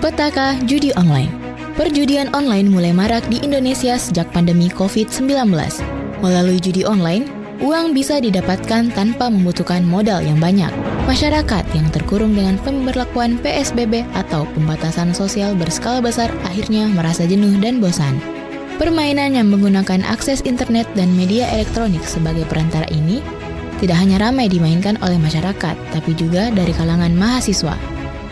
Petaka judi online. Perjudian online mulai marak di Indonesia sejak pandemi COVID-19. Melalui judi online, uang bisa didapatkan tanpa membutuhkan modal yang banyak. Masyarakat yang terkurung dengan pemberlakuan PSBB atau pembatasan sosial berskala besar akhirnya merasa jenuh dan bosan. Permainan yang menggunakan akses internet dan media elektronik sebagai perantara ini tidak hanya ramai dimainkan oleh masyarakat, tapi juga dari kalangan mahasiswa.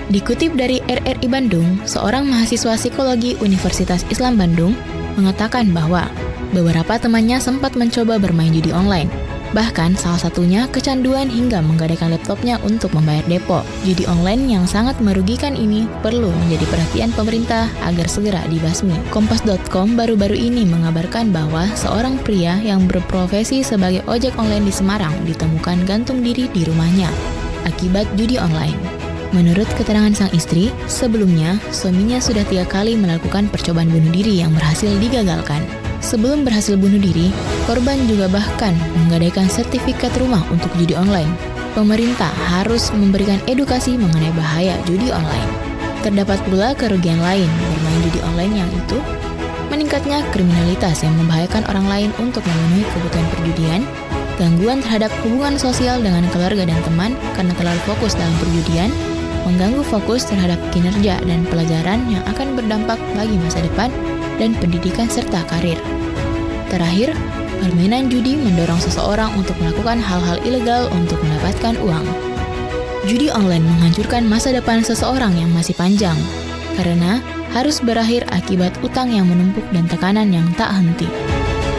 Dikutip dari RRI Bandung, seorang mahasiswa psikologi Universitas Islam Bandung mengatakan bahwa beberapa temannya sempat mencoba bermain judi online. Bahkan salah satunya kecanduan hingga menggadaikan laptopnya untuk membayar depo. Judi online yang sangat merugikan ini perlu menjadi perhatian pemerintah agar segera dibasmi. Kompas.com baru-baru ini mengabarkan bahwa seorang pria yang berprofesi sebagai ojek online di Semarang ditemukan gantung diri di rumahnya akibat judi online. Menurut keterangan sang istri, sebelumnya suaminya sudah 3 kali melakukan percobaan bunuh diri yang berhasil digagalkan. Sebelum berhasil bunuh diri, korban juga bahkan menggadaikan sertifikat rumah untuk judi online. Pemerintah harus memberikan edukasi mengenai bahaya judi online. Terdapat pula kerugian lain bermain judi online yang itu meningkatnya kriminalitas yang membahayakan orang lain untuk memenuhi kebutuhan perjudian, gangguan terhadap hubungan sosial dengan keluarga dan teman karena terlalu fokus dalam perjudian, mengganggu fokus terhadap kinerja dan pelajaran yang akan berdampak bagi masa depan dan pendidikan serta karir. Terakhir, permainan judi mendorong seseorang untuk melakukan hal-hal ilegal untuk mendapatkan uang. Judi online menghancurkan masa depan seseorang yang masih panjang, karena harus berakhir akibat utang yang menumpuk dan tekanan yang tak henti.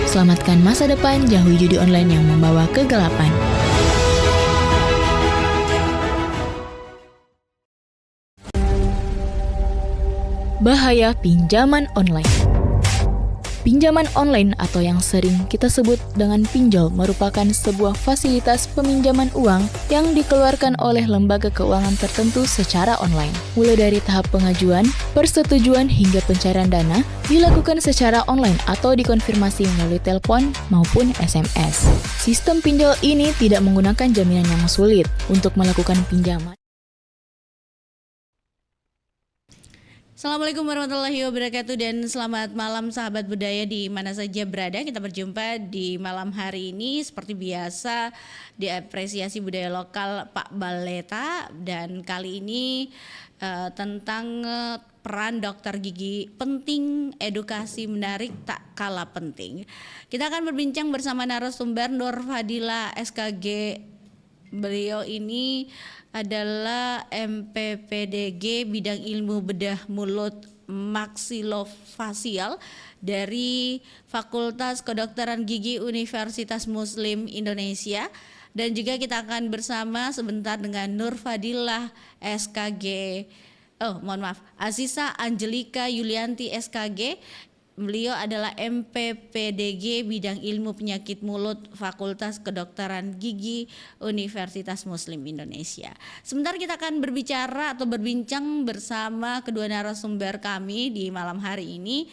Selamatkan masa depan, jauhi judi online yang membawa kegelapan. Bahaya pinjaman online. Pinjaman online atau yang sering kita sebut dengan pinjol merupakan sebuah fasilitas peminjaman uang yang dikeluarkan oleh lembaga keuangan tertentu secara online. Mulai dari tahap pengajuan, persetujuan hingga pencairan dana dilakukan secara online atau dikonfirmasi melalui telepon maupun SMS. Sistem pinjol ini tidak menggunakan jaminan yang sulit untuk melakukan pinjaman. Assalamualaikum warahmatullahi wabarakatuh dan selamat malam sahabat budaya di mana saja berada. Kita berjumpa di malam hari ini seperti biasa di apresiasi budaya lokal Pak Baleta, dan kali ini tentang peran dokter gigi penting, edukasi menarik tak kalah penting. Kita akan berbincang bersama narasumber Nur Fadila SKG. Beliau ini adalah MPPDG bidang ilmu bedah mulut maksilofasial dari Fakultas Kedokteran Gigi Universitas Muslim Indonesia, dan juga kita akan bersama sebentar dengan Nur Fadilah SKG. Aziza Angelika Yulianti SKG. Beliau adalah MPPDG bidang ilmu penyakit mulut Fakultas Kedokteran Gigi Universitas Muslim Indonesia. Sebentar kita akan berbicara atau berbincang bersama kedua narasumber kami di malam hari ini.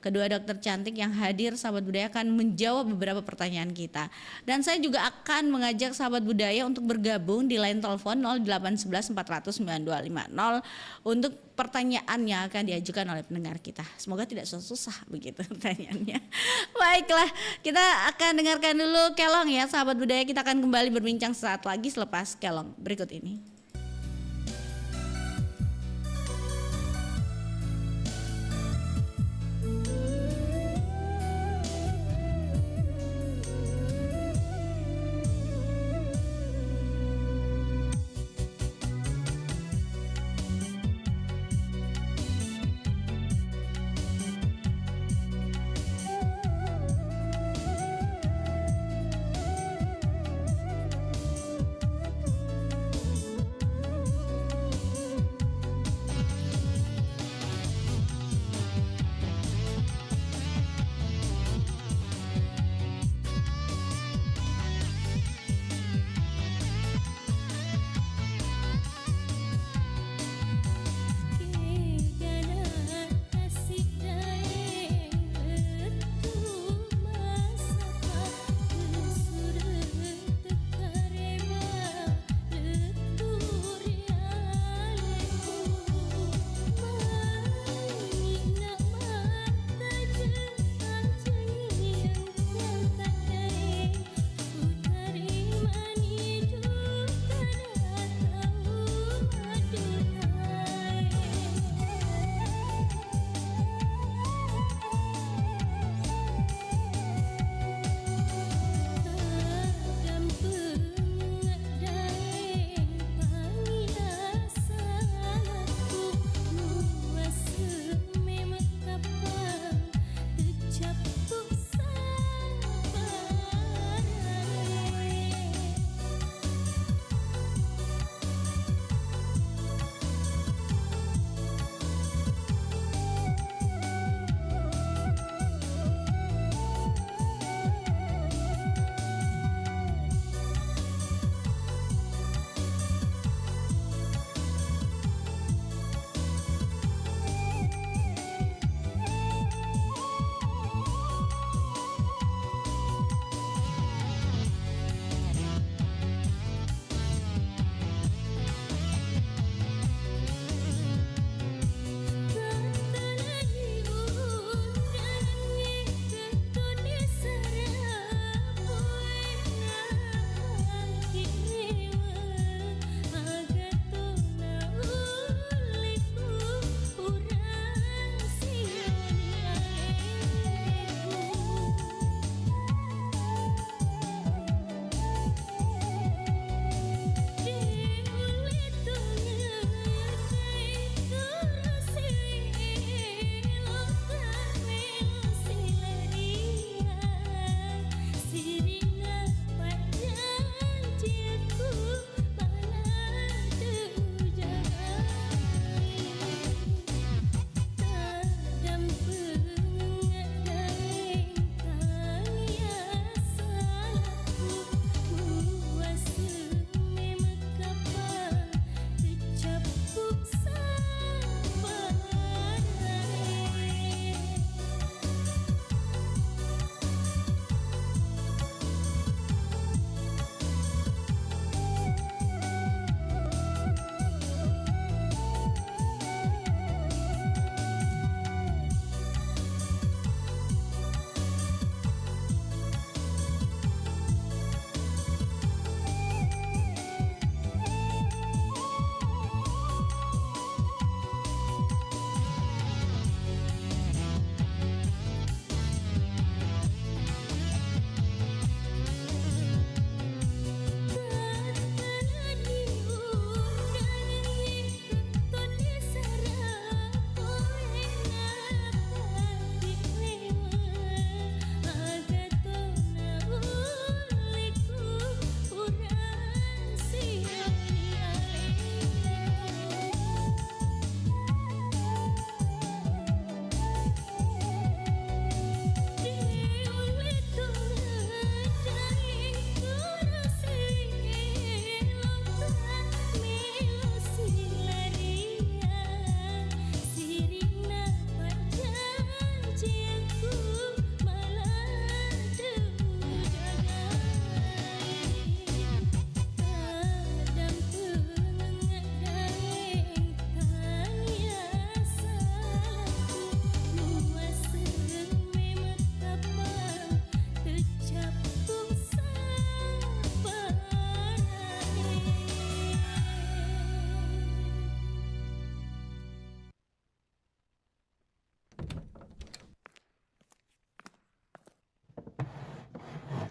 Kedua dokter cantik yang hadir, sahabat budaya akan menjawab beberapa pertanyaan kita. Dan saya juga akan mengajak sahabat budaya untuk bergabung di line telepon 0811 400 9250 untuk pertanyaan yang akan diajukan oleh pendengar kita. Semoga tidak susah begitu pertanyaannya. Baiklah, kita akan dengarkan dulu kelong ya sahabat budaya. Kita akan kembali berbincang sesaat lagi selepas kelong berikut ini.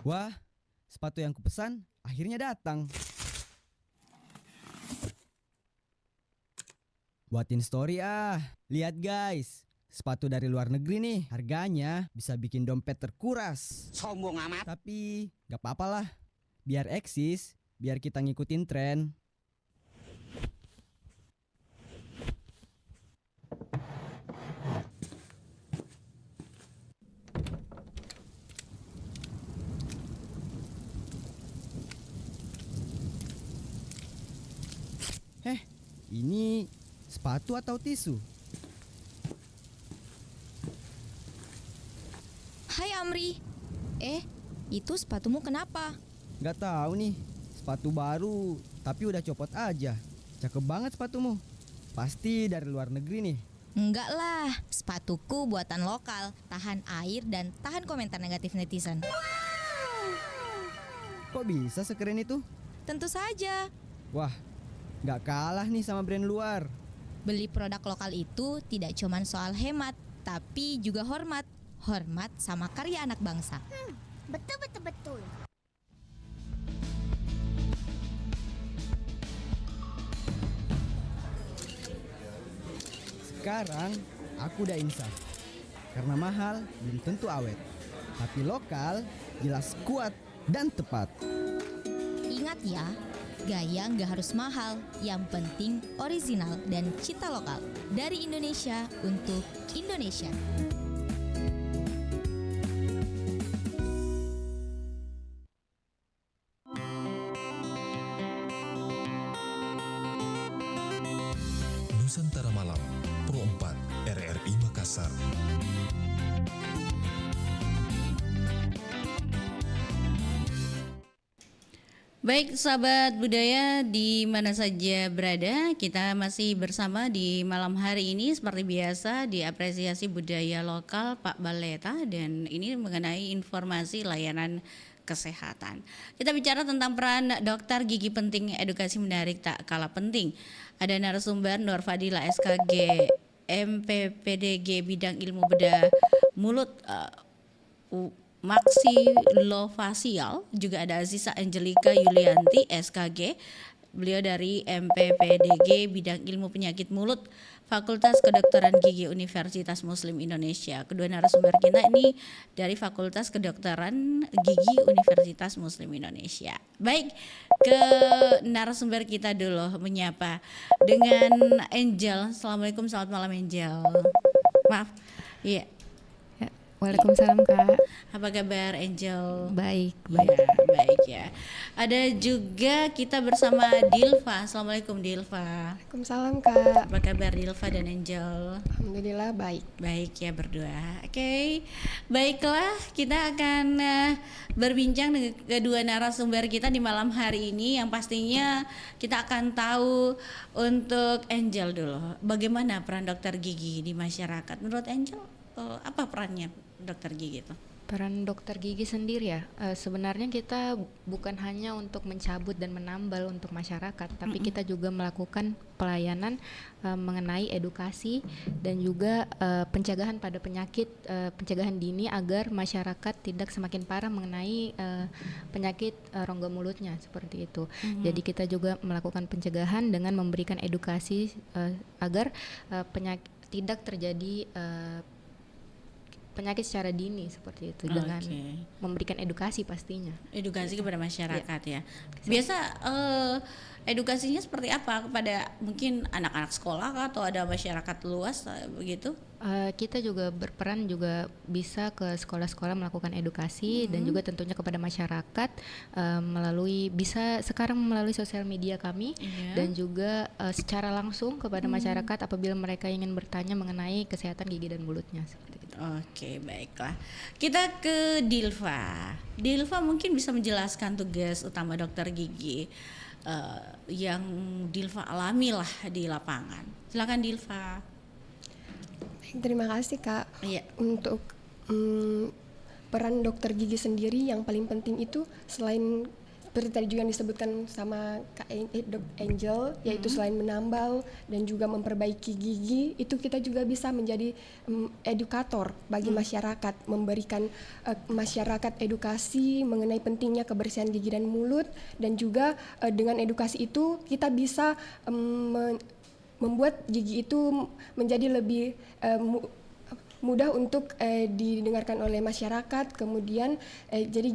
Wah, sepatu yang kupesan akhirnya datang. Buatin story ah. Lihat guys, sepatu dari luar negeri nih. Harganya bisa bikin dompet terkuras. Sombong amat. Tapi gak apa-apa lah. Biar eksis, biar kita ngikutin tren. Ini sepatu atau tisu? Hai Amri. Itu sepatumu kenapa? Gak tahu nih, sepatu baru tapi udah copot aja. Cakep banget sepatumu. Pasti dari luar negeri nih. Enggak lah, sepatuku buatan lokal, tahan air dan tahan komentar negatif netizen. Kok bisa sekeren itu? Tentu saja, Wah, gak kalah nih sama brand luar. beli produk lokal itu tidak cuma soal hemat, tapi juga hormat. Hormat sama karya anak bangsa. Betul. Sekarang aku udah insaf. Karena mahal belum tentu awet. Tapi lokal jelas kuat dan tepat. Ingat ya, gaya nggak harus mahal, yang penting orisinal dan cita lokal. Dari Indonesia untuk Indonesia. Nusantara Malam, Pro 4, RRI Makassar. Baik sahabat budaya di mana saja berada, kita masih bersama di malam hari ini seperti biasa di apresiasi budaya lokal Pak Baleta, dan ini mengenai informasi layanan kesehatan. Kita bicara tentang peran dokter gigi penting, edukasi menarik tak kalah penting. Ada narasumber Nur Fadila SKG MPPDG bidang ilmu bedah mulut maksilofacial, juga ada Aziza Angelika Yulianti SKG, beliau dari MPPDG bidang ilmu penyakit mulut Fakultas Kedokteran Gigi Universitas Muslim Indonesia. Kedua narasumber kita ini dari Fakultas Kedokteran Gigi Universitas Muslim Indonesia. Baik, ke narasumber kita dulu, menyapa dengan Angel. Assalamualaikum, selamat malam Angel. Maaf, iya. Waalaikumsalam Kak. Apa kabar Angel? Baik. Ya, baik ya. Ada juga kita bersama Dilva. Assalamualaikum Dilva. Waalaikumsalam Kak. Apa kabar Dilva dan Angel? Alhamdulillah baik. Baik ya berdua. Oke. Baiklah, kita akan berbincang dengan kedua narasumber kita di malam hari ini, yang pastinya kita akan tahu untuk Angel dulu. Bagaimana peran dokter gigi di masyarakat? Menurut Angel apa perannya dokter gigi itu? Peran dokter gigi sendiri ya, sebenarnya kita bukan hanya untuk mencabut dan menambal untuk masyarakat, tapi kita juga melakukan pelayanan mengenai edukasi dan juga pencegahan pada penyakit, pencegahan dini agar masyarakat tidak semakin parah mengenai penyakit rongga mulutnya seperti itu. Jadi kita juga melakukan pencegahan dengan memberikan edukasi agar penyakit tidak terjadi penyakit secara dini seperti itu, dengan memberikan edukasi pastinya. Edukasi kepada masyarakat ya. Biasa edukasinya seperti apa kepada mungkin anak-anak sekolah kah, atau ada masyarakat luas begitu? Kita juga berperan, juga bisa ke sekolah-sekolah melakukan edukasi dan juga tentunya kepada masyarakat melalui, bisa sekarang melalui sosial media kami dan juga secara langsung kepada masyarakat apabila mereka ingin bertanya mengenai kesehatan gigi dan mulutnya seperti itu. Oke, baiklah. Kita ke Dilva. Dilva mungkin bisa menjelaskan tugas utama dokter gigi yang Dilva alami lah di lapangan. Silakan Dilva. Terima kasih Kak. Iya. Untuk peran dokter gigi sendiri yang paling penting itu selain seperti tadi juga yang disebutkan sama Dok Angel, yaitu selain menambal dan juga memperbaiki gigi, itu kita juga bisa menjadi edukator bagi masyarakat, memberikan masyarakat edukasi mengenai pentingnya kebersihan gigi dan mulut, dan juga dengan edukasi itu kita bisa membuat gigi itu menjadi lebih mudah untuk didengarkan oleh masyarakat. Kemudian jadi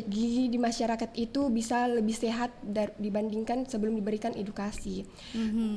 gigi di masyarakat itu bisa lebih sehat dibandingkan sebelum diberikan edukasi.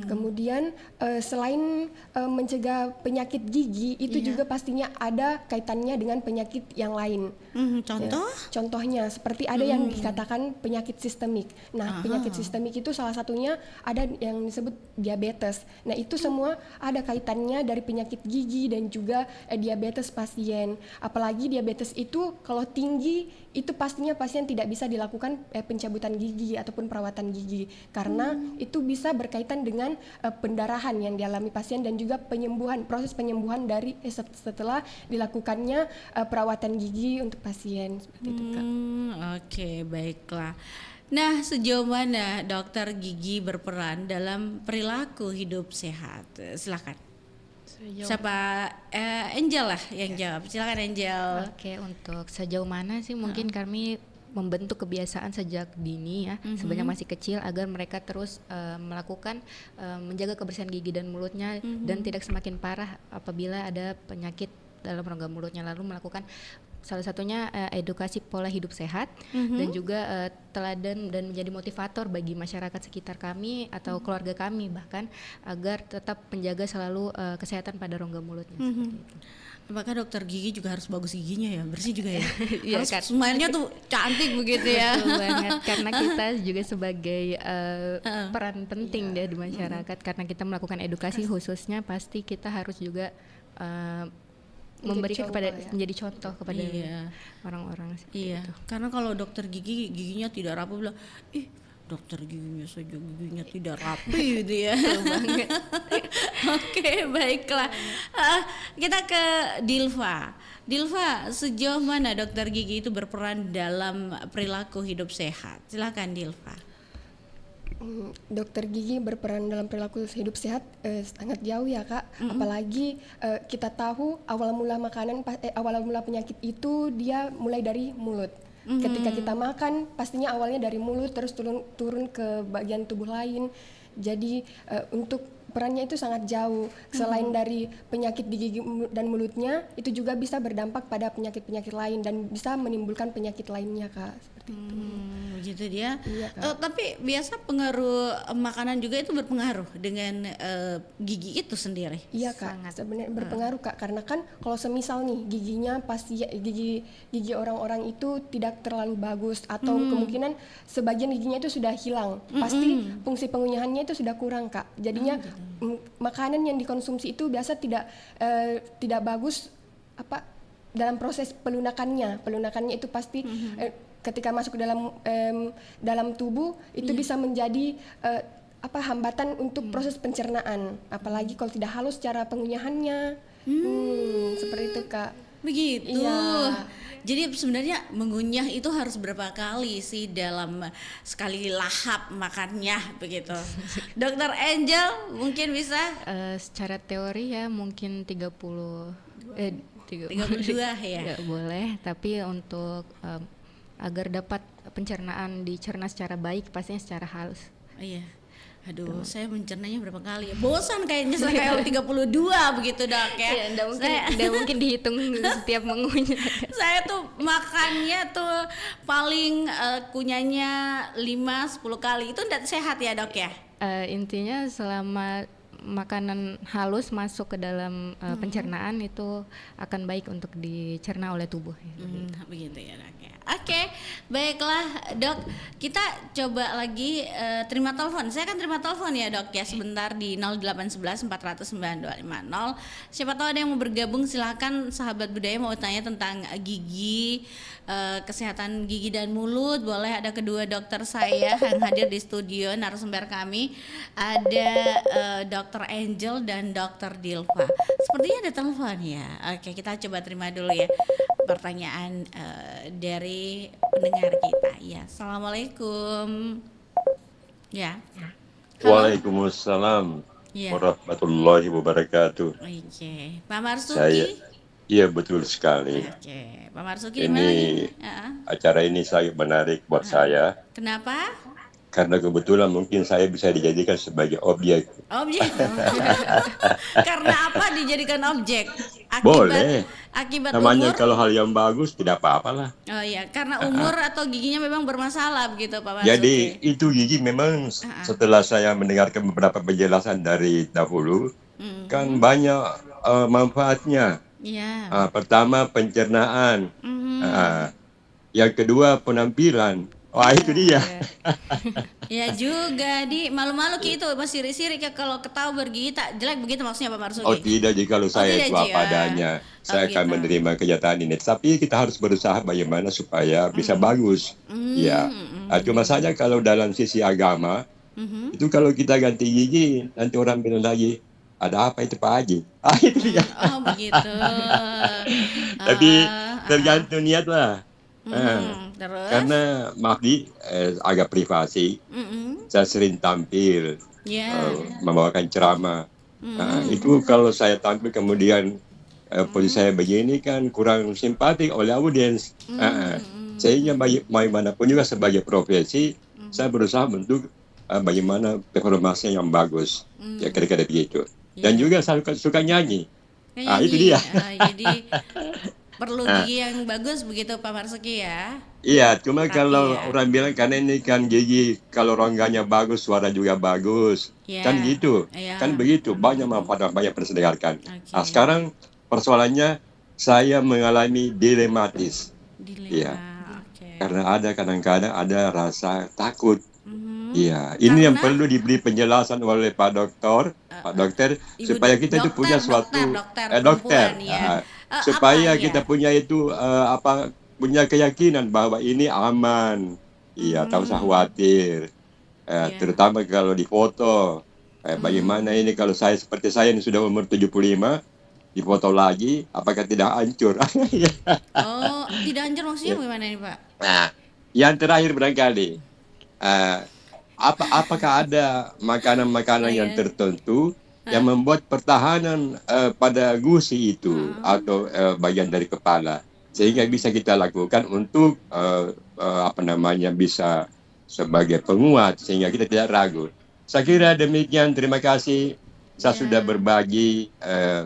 Kemudian selain mencegah penyakit gigi, itu juga pastinya ada kaitannya dengan penyakit yang lain. Contoh? Contohnya seperti ada yang dikatakan penyakit sistemik. Nah, penyakit sistemik itu salah satunya ada yang disebut diabetes. Nah, itu semua ada kaitannya dari penyakit gigi dan juga diabetes pasien. Apalagi diabetes itu kalau tinggi, itu pastinya pasien tidak bisa dilakukan pencabutan gigi ataupun perawatan gigi, karena itu bisa berkaitan dengan pendarahan yang dialami pasien dan juga proses penyembuhan dari setelah dilakukannya perawatan gigi untuk pasien, seperti itu, Kak. Oke, baiklah. Nah, sejauh mana dokter gigi berperan dalam perilaku hidup sehat? Silakan. Siapa Angel lah yang jawab. Silakan Angel. Oke, untuk sejauh mana sih mungkin kami membentuk kebiasaan sejak dini ya, sebenarnya masih kecil, agar mereka terus melakukan menjaga kebersihan gigi dan mulutnya dan tidak semakin parah apabila ada penyakit dalam rongga mulutnya, lalu melakukan salah satunya edukasi pola hidup sehat dan juga teladan dan menjadi motivator bagi masyarakat sekitar kami atau keluarga kami bahkan, agar tetap menjaga selalu kesehatan pada rongga mulutnya. Seperti itu. Apakah dokter gigi juga harus bagus giginya ya, bersih juga ya? Iya, Harus semuanya tuh cantik begitu ya. Betul banget, karena kita juga sebagai peran penting ya di masyarakat, karena kita melakukan edukasi khususnya, pasti kita harus juga memberikan menjadi contoh kepada orang-orang seperti itu. Karena kalau dokter giginya tidak rapi, bilang, ih dokter giginya saja giginya tidak rapi gitu ya. Oke, baiklah. Kita ke Dilva. Dilva, sejauh mana dokter gigi itu berperan dalam perilaku hidup sehat? Silakan Dilva. Dokter gigi berperan dalam perilaku hidup sehat sangat jauh ya, Kak. Apalagi kita tahu awal mula penyakit itu dia mulai dari mulut. Ketika kita makan, pastinya awalnya dari mulut, terus turun ke bagian tubuh lain. Jadi untuk perannya itu sangat jauh. Selain dari penyakit di gigi dan mulutnya, itu juga bisa berdampak pada penyakit-penyakit lain dan bisa menimbulkan penyakit lainnya, Kak. Seperti itu. Begitu dia. Iya, Kak. Tapi biasa pengaruh makanan juga itu berpengaruh dengan gigi itu sendiri. Iya, Kak, sebenarnya berpengaruh, Kak, karena kan kalau semisal nih giginya gigi orang-orang itu tidak terlalu bagus atau kemungkinan sebagian giginya itu sudah hilang, pasti fungsi pengunyahannya itu sudah kurang, Kak. Jadinya makanan yang dikonsumsi itu biasa tidak bagus dalam proses pelunakannya itu pasti ketika masuk ke dalam tubuh itu bisa menjadi hambatan untuk proses pencernaan, apalagi kalau tidak halus cara pengunyahannya. Seperti itu, Kak. Begitu. Iya. Jadi sebenarnya mengunyah itu harus berapa kali sih dalam sekali lahap makannya begitu? Dokter Angel mungkin bisa? Secara teori ya mungkin 32 ya. Nggak boleh, tapi untuk agar dapat pencernaan dicerna secara baik pastinya secara halus. Iya. Aduh, saya mencernanya berapa kali ya? Bosan kayaknya saya kayak 32 begitu, Dok ya. Iya, enggak mungkin dihitung setiap mengunyah. Saya tuh makannya tuh paling kunyahnya 5-10 kali. Itu enggak sehat ya, Dok ya? Intinya selama makanan halus masuk ke dalam pencernaan itu akan baik untuk dicerna oleh tubuh. Begitu ya, Dok ya. Oke, baiklah Dok, kita coba lagi terima telepon. Saya akan terima telepon ya, Dok ya, sebentar di 0811 400 9250. Siapa tahu ada yang mau bergabung, silakan sahabat budaya mau tanya tentang gigi, kesehatan gigi dan mulut. Boleh, ada kedua dokter saya yang hadir di studio narasumber kami. Ada Dr. Dr. Angel dan Dr. Dilva. Sepertinya ada telepon ya. Oke, kita coba terima dulu ya pertanyaan dari pendengar kita. Ya, assalamualaikum. Ya. Halo. Waalaikumsalam Ya. warahmatullahi wabarakatuh. Oke, Pak Marsuki. Iya betul sekali. Oke, Pak Marsuki di mana nih? Acara ini sangat menarik buat saya Kenapa? karena kebetulan mungkin saya bisa dijadikan sebagai objek. Objek. Karena apa dijadikan objek? Boleh. Akibat Namanya umur. kalau hal yang bagus tidak apa-apalah. Oh iya, karena umur atau giginya memang bermasalah begitu Pak Marsuki. Jadi itu gigi memang setelah saya mendengarkan beberapa penjelasan dari dahulu kan banyak manfaatnya. Iya. Pertama pencernaan, yang kedua penampilan. Wah itu dia. Ya juga di malu-malu gitu masih sirik ya kalau ketawa bergigi tak jelek begitu maksudnya Pak Marsuki. Oh tidak, jika kalau saya tidak, itu Ji, apa adanya, saya akan gitu. menerima kenyataan ini. Tapi kita harus berusaha bagaimana supaya bisa bagus. Ya, cuma saja kalau dalam sisi agama, itu kalau kita ganti gigi, nanti orang bilang lagi, ada apa itu Pak Haji? Itu dia. Oh begitu. Tapi tergantung niat lah. Terus? Karena maaf agak privasi, saya sering tampil, membawakan ceramah. Itu kalau saya tampil kemudian posisi saya begini kan kurang simpatik oleh audiens. Sehingga bagaimanapun juga sebagai profesi, saya berusaha untuk bagaimana performanya yang bagus. Ya kira-kira begitu. Dan juga saya suka nyanyi. Itu dia. Jadi perlu gigi yang bagus begitu Pak Marsuki ya. Iya, cuma kalau orang bilang karena ini kan gigi kalau rongganya bagus, suara juga bagus. Kan gitu. Kan begitu, banyak manfaat, banyak pernah dengarkan. Nah, sekarang persoalannya saya mengalami dilematis. Iya. Karena ada kadang-kadang ada rasa takut. Iya, ini yang perlu diberi penjelasan oleh Pak Dokter, supaya kita itu punya suatu dokter. Supaya kita punya itu punya keyakinan bahwa ini aman. Iya, tak usah khawatir. Terutama kalau di foto. Bagaimana ini kalau saya seperti saya yang sudah umur 75 difoto lagi, apakah tidak hancur? Oh, tidak hancur maksudnya bagaimana ini Pak? Nah, yang terakhir barangkali, apakah ada makanan-makanan yang tertentu yang membuat pertahanan pada gusi itu atau bagian dari kepala sehingga bisa kita lakukan untuk bisa sebagai penguat sehingga kita tidak ragu. Saya kira demikian, terima kasih. Saya sudah berbagi,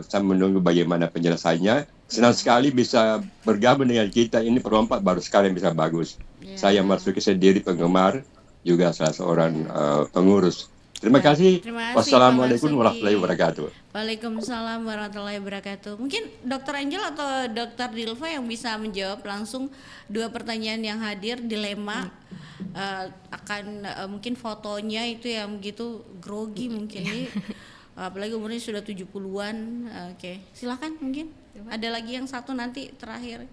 saya menunggu bagaimana penjelasannya. Senang sekali bisa bergabung dengan kita, ini perompak baru sekali bisa bagus. Saya Marsuki sendiri penggemar, juga salah seorang pengurus. Terima kasih. Wassalamualaikum warahmatullahi wabarakatuh. Waalaikumsalam warahmatullahi wabarakatuh. Mungkin Dr. Angel atau Dr. Dilva yang bisa menjawab langsung dua pertanyaan yang hadir, dilema akan mungkin fotonya itu yang begitu grogi mungkin nih. Apalagi umurnya sudah 70-an. Oke, silakan mungkin. Ada lagi yang satu nanti terakhir.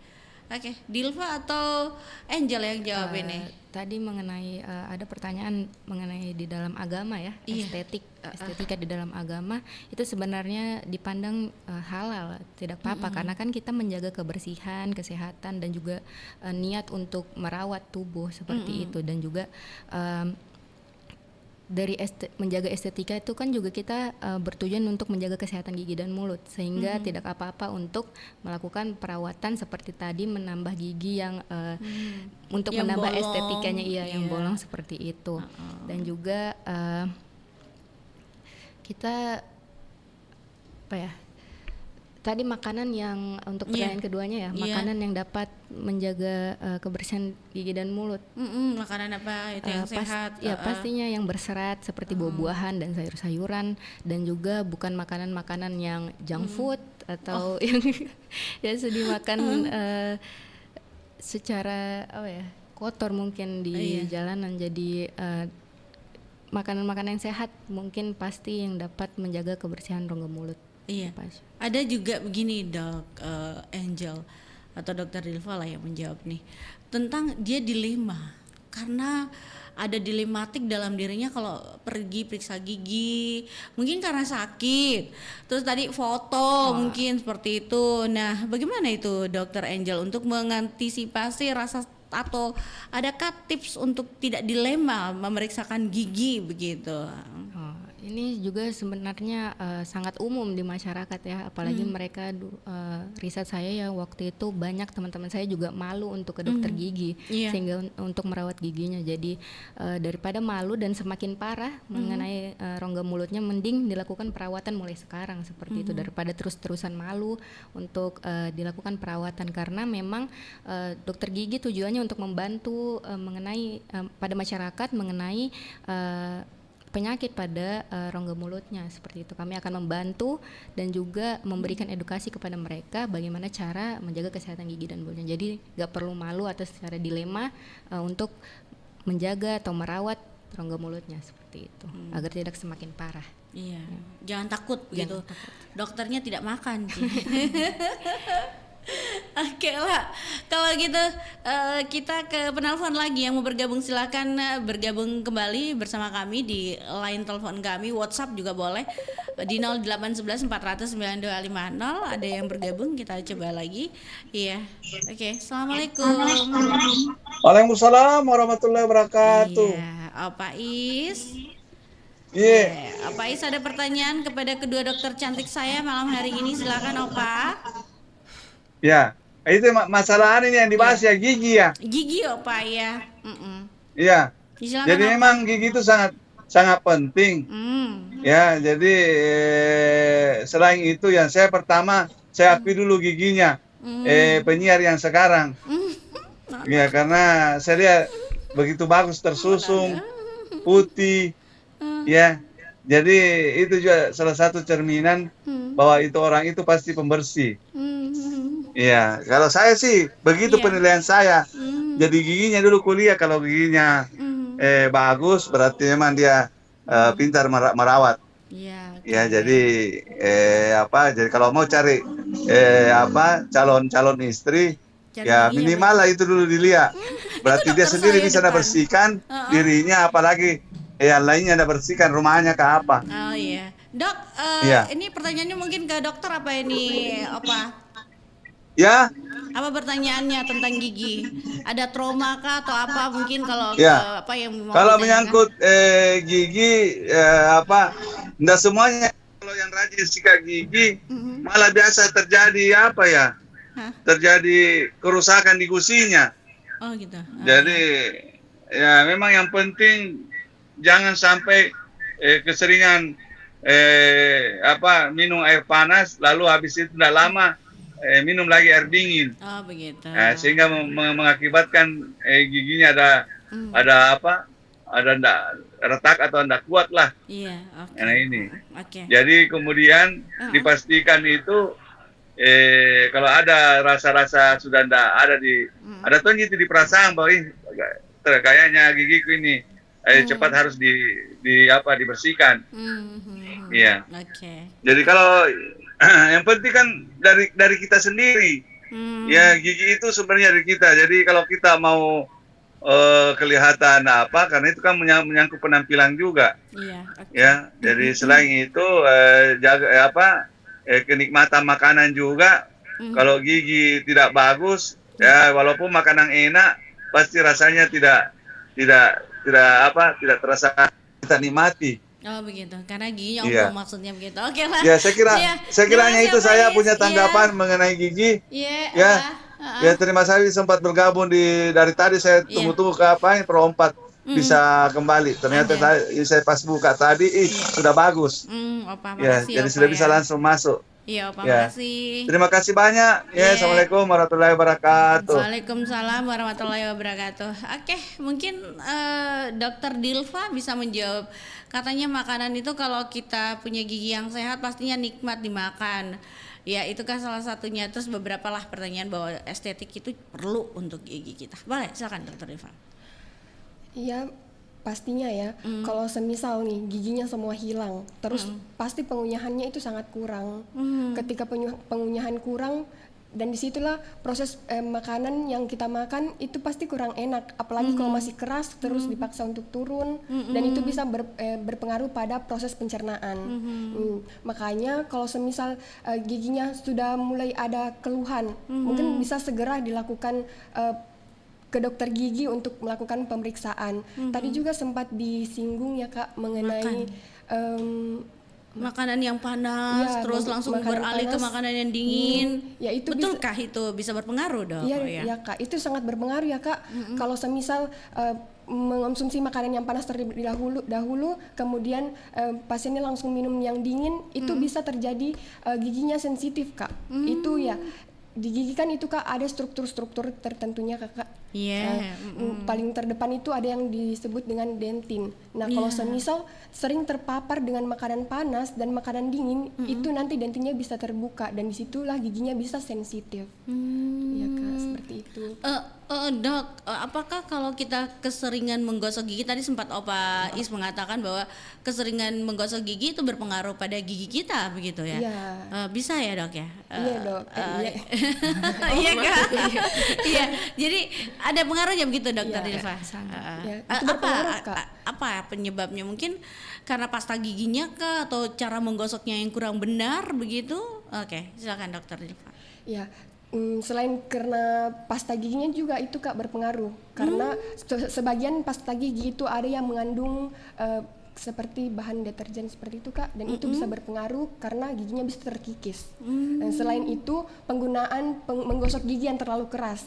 Oke, Dilva atau Angel yang jawab ini? Tadi mengenai ada pertanyaan mengenai di dalam agama ya, estetika di dalam agama itu sebenarnya dipandang halal, tidak apa-apa karena kan kita menjaga kebersihan, kesehatan dan juga niat untuk merawat tubuh seperti itu dan juga dari menjaga estetika itu kan juga kita bertujuan untuk menjaga kesehatan gigi dan mulut sehingga tidak apa-apa untuk melakukan perawatan seperti tadi menambah gigi yang untuk yang menambah bolong, estetikanya yang bolong seperti itu dan juga kita tadi makanan yang untuk pertanyaan keduanya makanan yang dapat menjaga kebersihan gigi dan mulut. Makanan apa itu yang sehat? Pastinya yang berserat seperti buah-buahan dan sayur-sayuran dan juga bukan makanan-makanan yang junk food atau yang sudah dimakan secara kotor mungkin di jalanan. Jadi makanan-makanan yang sehat mungkin pasti yang dapat menjaga kebersihan rongga mulut. Iya. Ada juga begini Dok Angel atau Dokter Dilva lah yang menjawab nih tentang dia dilema karena ada dilematik dalam dirinya kalau pergi periksa gigi, mungkin karena sakit, terus tadi foto mungkin seperti itu. Nah, bagaimana itu Dokter Angel untuk mengantisipasi rasa, atau adakah tips untuk tidak dilema memeriksakan gigi begitu? Ini juga sebenarnya sangat umum di masyarakat ya, apalagi mereka riset saya ya waktu itu banyak teman-teman saya juga malu untuk ke dokter gigi, sehingga untuk merawat giginya. Jadi daripada malu dan semakin parah mengenai rongga mulutnya, mending dilakukan perawatan mulai sekarang seperti itu daripada terus-terusan malu untuk dilakukan perawatan, karena memang dokter gigi tujuannya untuk membantu mengenai pada masyarakat mengenai penyakit pada rongga mulutnya seperti itu. Kami akan membantu dan juga memberikan edukasi kepada mereka bagaimana cara menjaga kesehatan gigi dan mulutnya. Jadi nggak perlu malu atau secara dilema untuk menjaga atau merawat rongga mulutnya seperti itu agar tidak semakin parah. Iya, jangan takut begitu. Dokternya tidak makan. Oke lah, kalau gitu kita ke penelpon lagi yang mau bergabung, silakan bergabung kembali bersama kami di line telepon kami, WhatsApp juga boleh di 0811 400 9250. Ada yang bergabung, kita coba lagi. Iya, oke. Assalamualaikum. Waalaikumsalam warahmatullahi wabarakatuh. Iya, Opa Is. Iya. Opa Is ada pertanyaan kepada kedua dokter cantik saya malam hari ini, silakan Opa. Ya, itu masalah ini yang dibahas ya, gigi ya. Gigi Opa ya. Iya. Silakan, jadi Opa. memang gigi itu sangat penting. Ya, jadi selain itu yang saya pertama saya akui dulu giginya penyiar yang sekarang. Ya, karena saya lihat begitu bagus, tersusung, putih. Ya. Jadi itu juga salah satu cerminan bahwa itu orang itu pasti pembersih. Iya, kalau saya sih begitu penilaian saya. Jadi giginya dulu kuliah, kalau giginya bagus berarti memang dia pintar merawat. Iya. Ya, jadi jadi kalau mau cari calon istri, ya minimal lah itu dulu dilihat. Berarti dia sendiri bisa bersihkan dirinya, apalagi yang lainnya bersihkan rumahnya ke apa. Oh iya. Dok, ini pertanyaannya mungkin ke dokter apa ini, Opa? Ya. Apa pertanyaannya tentang gigi? Ada trauma kah atau apa mungkin kalau yang mau kalau menyangkut gigi enggak semuanya. Kalau yang rajin sikat gigi malah biasa terjadi terjadi kerusakan di gusinya. Oh gitu. Jadi ya memang yang penting jangan sampai keseringan minum air panas lalu habis itu tidak lama minum lagi air dingin. Oh begitu. Sehingga mengakibatkan giginya ada ndak retak atau ndak kuat lah. Iya. Okay. Nah ini. Okay. Jadi kemudian dipastikan itu kalau ada rasa-rasa sudah ndak ada ada tuh itu di perasaan bahwa kayaknya gigiku ini cepat harus dibersihkan. Iya. Okay. Jadi kalau yang penting kan dari kita sendiri. Ya, gigi itu sebenarnya dari kita. Jadi kalau kita mau kelihatan karena itu kan menyangkut penampilan juga. Iya. Okay. Ya, jadi selain itu jaga kenikmatan makanan juga. Kalau gigi tidak bagus, ya walaupun makanan enak, pasti rasanya tidak terasa kita nikmati. Oh begitu, karena giginya maksudnya begitu. Oke lah. Ya, saya kiranya itu saya punya tanggapan mengenai gigi. Ya, terima kasih sempat bergabung dari tadi saya tunggu-tunggu Pro 4 bisa kembali. Ternyata saya pas buka tadi sudah bagus. Opa, jadi sudah bisa langsung masuk. Iya, Opa, makasih. Terima kasih banyak. Assalamualkum warahmatullahi wabarakatuh. Waalaikumsalam warahmatullahi wabarakatuh. Oke, mungkin Dokter Dilva bisa menjawab. Katanya makanan itu kalau kita punya gigi yang sehat pastinya nikmat dimakan. Ya, itu kan salah satunya. Terus beberapa lah pertanyaan bahwa estetik itu perlu untuk gigi kita. Boleh, silakan Dokter Dilva. Iya, pastinya ya. Kalau semisal nih giginya semua hilang, terus pasti pengunyahannya itu sangat kurang. Ketika pengunyahan kurang, Dan disitulah proses makanan yang kita makan itu pasti kurang enak, apalagi kalau masih keras terus dipaksa untuk turun, dan itu bisa berpengaruh pada proses pencernaan. Makanya kalau semisal giginya sudah mulai ada keluhan, mungkin bisa segera dilakukan ke dokter gigi untuk melakukan pemeriksaan. Tadi juga sempat disinggung ya Kak mengenai makanan yang panas, terus langsung beralih ke makanan yang dingin. Ya itu betulkah itu bisa berpengaruh dok? Iya Kak, itu sangat berpengaruh ya Kak. Kalau semisal mengonsumsi makanan yang panas terlebih dahulu, kemudian pasiennya langsung minum yang dingin, itu bisa terjadi giginya sensitif Kak. Itu ya. Di gigi kan itu Kak ada struktur-struktur tertentunya Kakak. Paling terdepan itu ada yang disebut dengan dentin. Nah kalau semisal sering terpapar dengan makanan panas dan makanan dingin, itu nanti dentinnya bisa terbuka dan disitulah giginya bisa sensitif. Ya Kak, seperti itu. Dok, apakah kalau kita keseringan menggosok gigi, tadi sempat Opa Is mengatakan bahwa keseringan menggosok gigi itu berpengaruh pada gigi kita begitu ya? Bisa ya dok ya? Iya dok. Iya kan? Iya. Jadi ada pengaruhnya begitu dokter Dilva? Apa penyebabnya? Mungkin karena pasta giginya kah atau cara menggosoknya yang kurang benar begitu? Oke, silakan dokter Dilva. Ya. Selain karena pasta giginya juga itu Kak berpengaruh, karena sebagian pasta gigi itu ada yang mengandung seperti bahan deterjen seperti itu Kak, dan itu bisa berpengaruh karena giginya bisa terkikis. Dan selain itu penggunaan menggosok gigi yang terlalu keras.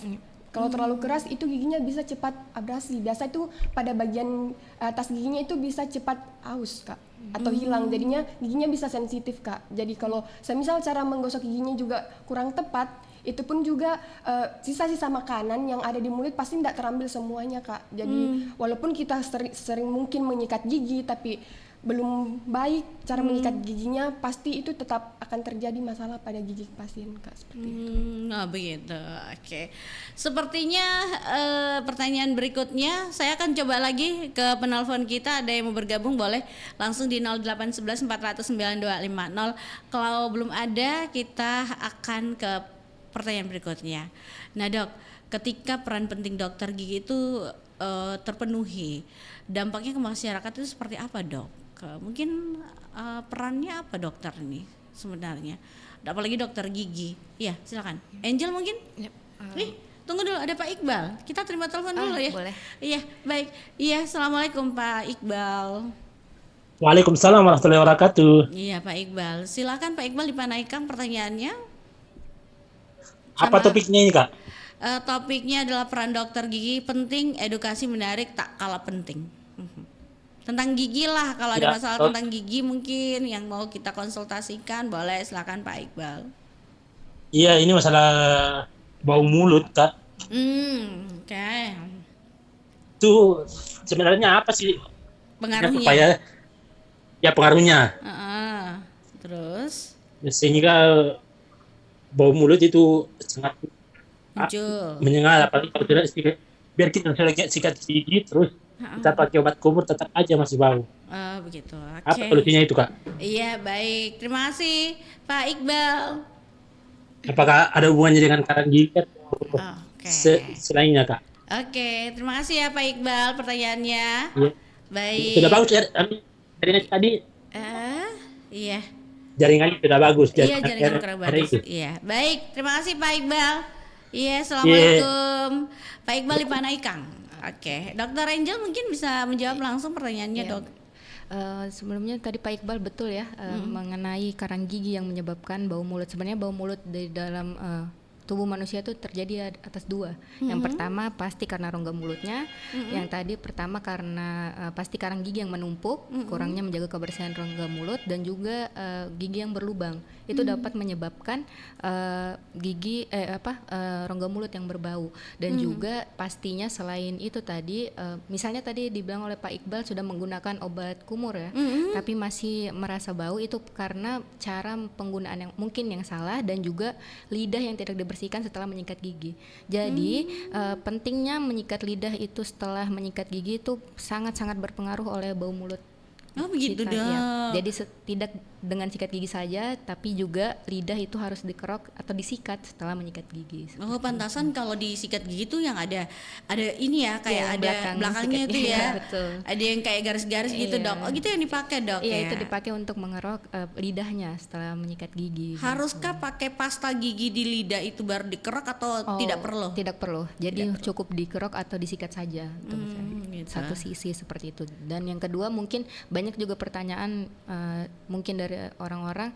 Kalau terlalu keras itu giginya bisa cepat abrasi. Biasa itu pada bagian atas giginya itu bisa cepat aus Kak, atau hilang, jadinya giginya bisa sensitif Kak. Jadi kalau semisal cara menggosok giginya juga kurang tepat, itu pun juga sisa-sisa makanan yang ada di mulut pasti tidak terambil semuanya Kak. Jadi walaupun kita sering mungkin menyikat gigi tapi belum baik cara menyikat giginya, pasti itu tetap akan terjadi masalah pada gigi pasien Kak, seperti itu. Nah begitu, oke. Sepertinya pertanyaan berikutnya saya akan coba lagi ke penelpon kita. Ada yang mau bergabung boleh langsung di 0811 400 9250. Kalau belum ada kita akan ke pertanyaan berikutnya. Nah dok, ketika peran penting dokter gigi itu terpenuhi, dampaknya ke masyarakat itu seperti apa dok? Mungkin perannya apa dokter ini sebenarnya? Apalagi dokter gigi. Iya silakan. Angel mungkin? Tunggu dulu, ada Pak Iqbal. Kita terima telepon dulu ya. Boleh. Iya baik. Iya, assalamualaikum Pak Iqbal. Waalaikumsalam warahmatullahi wabarakatuh. Iya Pak Iqbal. Silakan Pak Iqbal dipanaikan pertanyaannya. Apa topiknya ini Kak? Topiknya adalah peran dokter gigi penting, edukasi menarik tak kalah penting. Tentang gigi lah, kalau ada masalah tentang gigi mungkin yang mau kita konsultasikan boleh, silakan Pak Iqbal. Iya, ini masalah bau mulut Kak. Oke. Itu sebenarnya apa sih pengaruhnya? Ya pengaruhnya. Terus? Sehingga bau mulut itu sangat menyengat, apalagi kalau tidak biar kita sikat gigi terus kita pakai obat kumur tetap aja masih bau. Begitu. Apa solusinya itu Kak? Iya baik, terima kasih Pak Iqbal. Apakah ada hubungannya dengan karang gigi selainnya Kak? Oke, terima kasih ya Pak Iqbal pertanyaannya. Iya. Baik. Sudah bagus ya tadi. Iya. Jaringannya sudah bagus. Iya, jaringan kurang bagus. Iya, baik. Terima kasih Pak Iqbal. Iya, assalamualaikum. Pak Iqbal di Panaikang. Oke, Dokter Angel mungkin bisa menjawab langsung pertanyaannya dok. Sebelumnya tadi Pak Iqbal betul ya mengenai karang gigi yang menyebabkan bau mulut. Sebenarnya bau mulut di dalam tubuh manusia itu terjadi atas dua. Yang pertama pasti karena rongga mulutnya. Yang tadi pertama karena pasti karang gigi yang menumpuk, kurangnya menjaga kebersihan rongga mulut, dan juga gigi yang berlubang. Itu dapat menyebabkan rongga mulut yang berbau. Dan juga pastinya selain itu tadi misalnya tadi dibilang oleh Pak Iqbal sudah menggunakan obat kumur ya, tapi masih merasa bau, itu karena cara penggunaan yang mungkin yang salah, dan juga lidah yang tidak dibersihkan setelah menyikat gigi. Jadi pentingnya menyikat lidah itu setelah menyikat gigi itu sangat-sangat berpengaruh oleh bau mulut Oh begitu Sikat, dong. ya. Jadi tidak dengan sikat gigi saja, tapi juga lidah itu harus dikerok atau disikat setelah menyikat gigi. Oh pantasan kalau disikat gigi tuh yang ada ini ya kayak yang ada belakangnya itu ya. Betul. Ada yang kayak garis-garis gitu dok. Oh gitu yang dipakai dok Iya ya. itu dipakai untuk mengerok lidahnya setelah menyikat gigi. Haruskah pakai pasta gigi di lidah itu baru dikerok atau tidak perlu? Tidak perlu. Jadi cukup dikerok atau disikat saja. Gitu. Satu sisi seperti itu. Dan yang kedua mungkin banyak juga pertanyaan mungkin dari orang-orang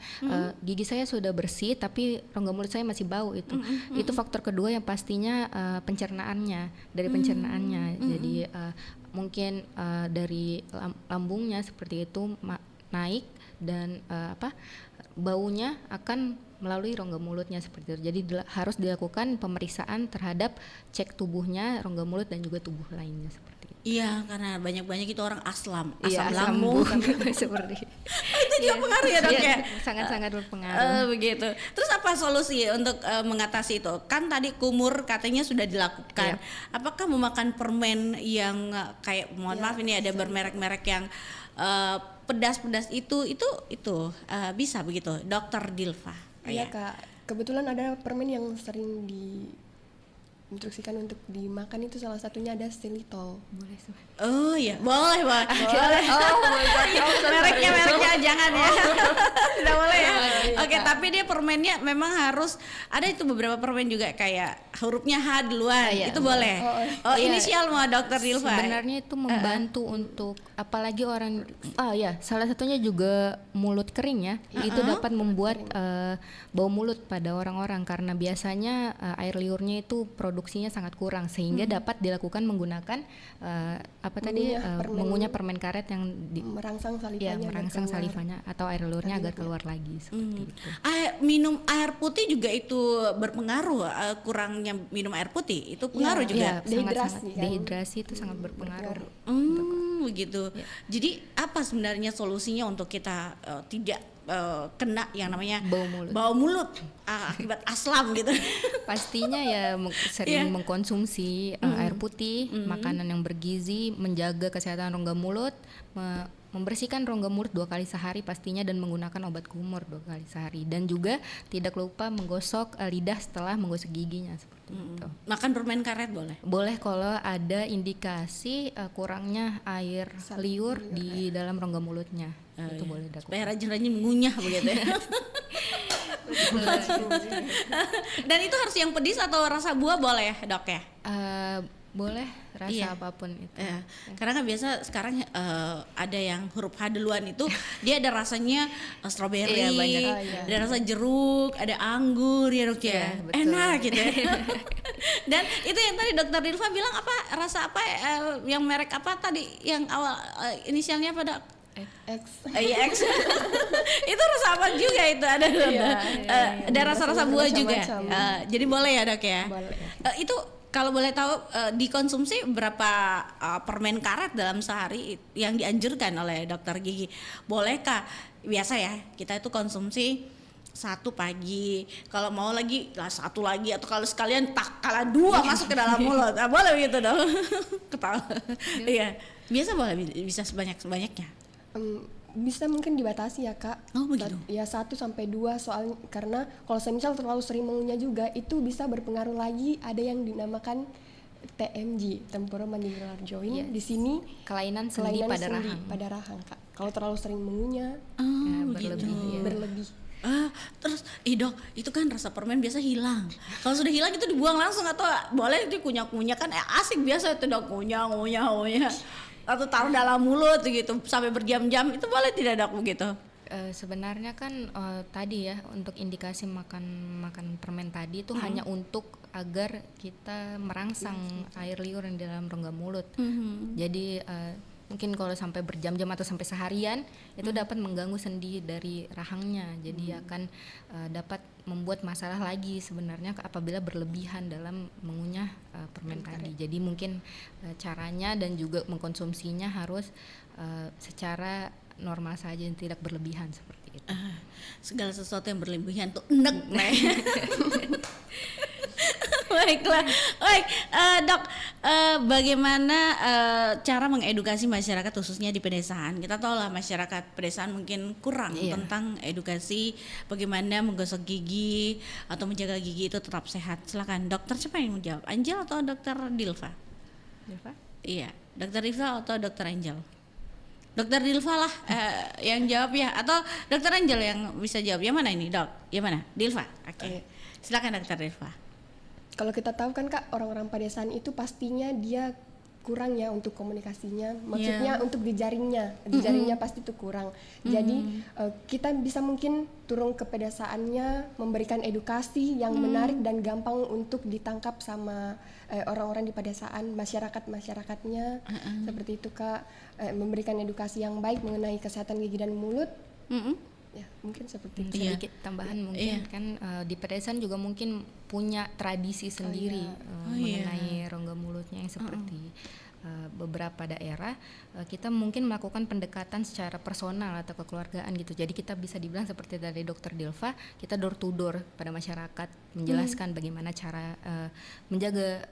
gigi saya sudah bersih tapi rongga mulut saya masih bau itu faktor kedua yang pastinya pencernaannya dari pencernaannya. Jadi mungkin dari lambungnya seperti itu naik dan baunya akan melalui rongga mulutnya seperti itu. Jadi harus dilakukan pemeriksaan terhadap cek tubuhnya, rongga mulut dan juga tubuh lainnya seperti itu. Iya, karena banyak itu orang asam asam lambung seperti itu juga pengaruh ya dok ya. Sangat-sangat berpengaruh. Begitu. Terus apa solusi untuk mengatasi itu? Kan tadi kumur katanya sudah dilakukan. Apakah memakan permen yang kayak mohon maaf ini ada bermerek-merek yang pedas-pedas itu bisa begitu, Dokter Dilva? Iya Kak, kebetulan ada permen yang sering diinstruksikan untuk dimakan, itu salah satunya ada xylitol. Boleh sih. Oh iya, boleh. Mereknya jangan ya. Tidak boleh ya. Oke, tapi dia permennya memang harus ada itu beberapa permen juga kayak hurufnya H duluan. Itu boleh. Inisial mau Dokter Dilva. Sebenarnya itu membantu untuk apalagi orang salah satunya juga mulut kering ya. Itu dapat membuat bau mulut pada orang-orang karena biasanya air liurnya itu produksinya sangat kurang sehingga dapat dilakukan menggunakan mengunyah permen karet yang merangsang salivanya, merangsang salivanya atau air liurnya agar keluar lagi seperti itu. Minum air putih juga itu berpengaruh, kurangnya minum air putih itu pengaruh juga. Dehidrasi itu sangat berpengaruh. Begitu. Jadi apa sebenarnya solusinya untuk kita tidak kena yang namanya bau mulut akibat aslam gitu? Pastinya ya sering mengkonsumsi air putih, makanan yang bergizi, menjaga kesehatan rongga mulut, membersihkan rongga mulut 2 kali sehari pastinya dan menggunakan obat kumur 2 kali sehari dan juga tidak lupa menggosok lidah setelah menggosok giginya seperti itu. Makan permen karet boleh? Boleh kalau ada indikasi kurangnya air liur di dalam rongga mulutnya. Itu boleh dilakukan. Supaya rajin-rajin mengunyah begitu ya. Dan itu harus yang pedis atau rasa buah boleh ya dok ya? Boleh rasa apapun itu. Karena kan biasa sekarang ada yang huruf H duluan itu dia ada rasanya stroberi, ada rasa jeruk, ada anggur ya dok ya. Enak gitu ya. Dan itu yang tadi Dokter Dilva bilang rasa yang merek apa tadi yang awal inisialnya apa dok? X. Itu rasa apa juga itu ada ada rasa-rasa buah juga. Jadi boleh ya dok ya. Boleh. Itu kalau boleh tahu dikonsumsi berapa permen karet dalam sehari yang dianjurkan oleh dokter gigi? Bolehkah? Biasa ya kita itu konsumsi 1 pagi, kalau mau lagi 1 lagi atau kalau sekalian kala 2 masuk ke dalam mulut. Boleh begitu dong? Ketawa. Iya. Biasa boleh bisa sebanyak-banyaknya. Bisa mungkin dibatasi ya Kak. Oh begitu. Ya 1-2 soalnya karena kalau semisal terlalu sering mengunyah juga itu bisa berpengaruh lagi. Ada yang dinamakan TMJ, temporomandibular joint. Di sini kelainan sendi pada rahang Kak. Kalau terlalu sering mengunyah berlebih. Terus dok, itu kan rasa permen biasa hilang. Kalau sudah hilang itu dibuang langsung atau boleh dikunyah-kunyah kan asik biasa itu dok, kunyah atau taruh dalam mulut gitu sampai berjam-jam, itu boleh tidak dok begitu? Sebenarnya kan tadi ya untuk indikasi makan permen tadi itu hanya untuk agar kita merangsang air liur yang di dalam rongga mulut. Jadi mungkin kalau sampai berjam-jam atau sampai seharian itu dapat mengganggu sendi dari rahangnya, jadi akan dapat membuat masalah lagi sebenarnya apabila berlebihan dalam mengunyah permen tadi. Jadi mungkin caranya dan juga mengkonsumsinya harus secara normal saja, tidak berlebihan seperti itu. Segala sesuatu yang berlebihan tuh enek. Baiklah, baik dok, bagaimana cara mengedukasi masyarakat khususnya di pedesaan? Kita tahu lah masyarakat pedesaan mungkin kurang tentang edukasi bagaimana menggosok gigi atau menjaga gigi itu tetap sehat. Silakan dokter, siapa yang menjawab? Angel atau dokter Dilva? Dilva? Iya, dokter Dilva atau dokter Angel? Dokter Dilva lah yang jawab ya, atau dokter Angel yang bisa jawab. Yang mana ini dok? Yang mana? Dilva. Oke. Silakan dokter Dilva. Kalau kita tahu kan Kak, orang-orang pedesaan itu pastinya dia kurang ya untuk komunikasinya, maksudnya untuk di jaringnya pasti itu kurang. Jadi kita bisa mungkin turun ke pedesaannya, memberikan edukasi yang menarik dan gampang untuk ditangkap sama orang-orang di pedesaan, masyarakatnya seperti itu Kak, memberikan edukasi yang baik mengenai kesehatan gigi dan mulut. Ya mungkin seperti itu. Sedikit tambahan mungkin kan di pedesaan juga mungkin punya tradisi sendiri mengenai rongga mulutnya yang seperti beberapa daerah kita mungkin melakukan pendekatan secara personal atau kekeluargaan gitu. Jadi kita bisa dibilang seperti dari dokter Dilva, kita door to door pada masyarakat menjelaskan bagaimana cara menjaga